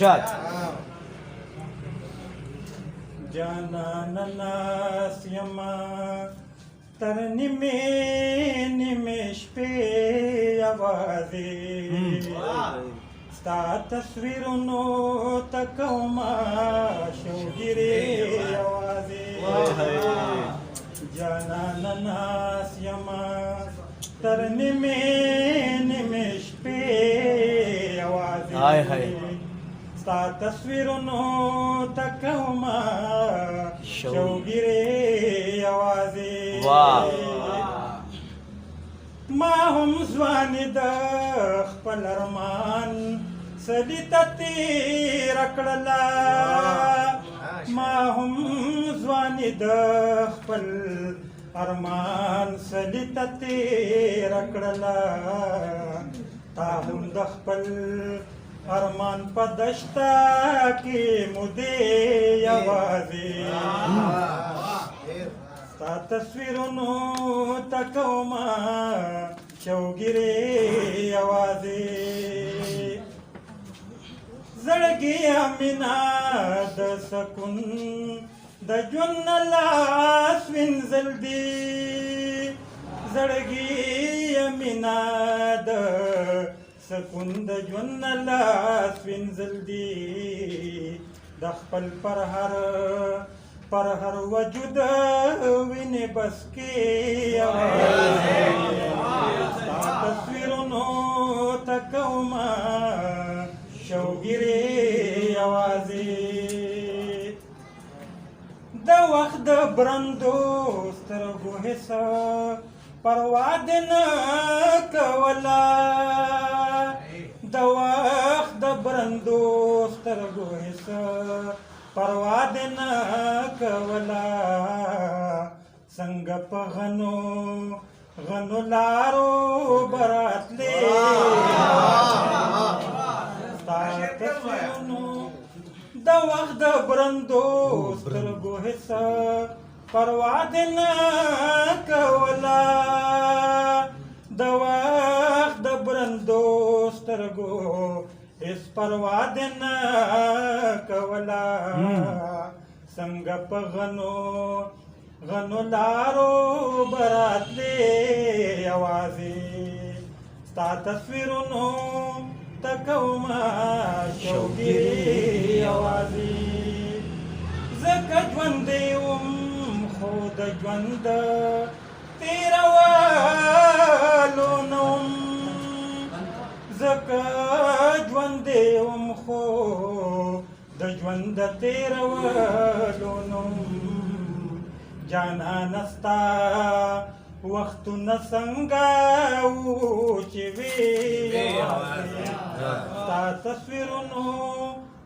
ارشاد جانانا سیما تر نیمه نیمه شپې یوازې ستا تصویرونو ته کومه شوګیرې یوازې جانانا ناست یما تر نیمه نیمه شپې یوازې ستا تصویرونو ته کومه شوګیرې یوازې ما هم ځواني د خپل ارمان سړي ته تېره کړله ما هم ځواني د خپل ارمان سړي ته تېره کړله تا هم د خپل ارمان په دشته کې مودې یوازې ستا تصویرونو ته کومه شوګیرې یوازې زړګي مینا د سکون د ژوند نه لاس وینځل دي زړګي مینا د سکون د ژوند نه لاس وینځل دي د خپل پر هر وجود وینې بس کې ستا تصویرونو ته کومه شوګیرې یوازې د وخت د برندو سترګو هېڅ پروا دې نه کوله د وخت د برندو سترګو هېڅ پروا دې نه کوله څنګه په غنو لارو براتلې ستا تصویرونو د وخت د برندو سترګو هېڅ پروا دې نه کوله د وخت د برندو سترګو هېڅ پروا دې نه کوله څنګه په غنو لارو براتلې یوازې ستا تصویرونو ته کومه شوګیرې یوازې ځکه ژوندی وم خو د ژوند تېرولو نه وم ځکه ژوندی وم خو د ژوند تېرولو نه وم جانانه ستا وختونه څنګه وو چې وې ستا تصویرونو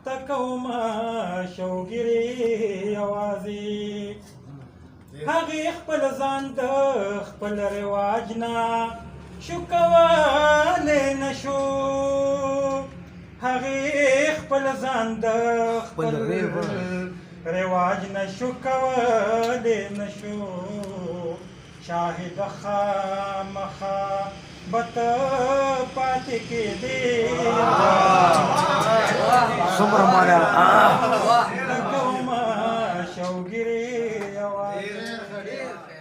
ته کومه شوګیرې یوازې هغې خپل ځان د خپل رواج نه شو کولی نه شو هغې خپل ځان د خپل رواج نه شو کولی نه شو شاهد خامخا به ته پاتې کېدې څومره مانا کومه شوګیرې یوازې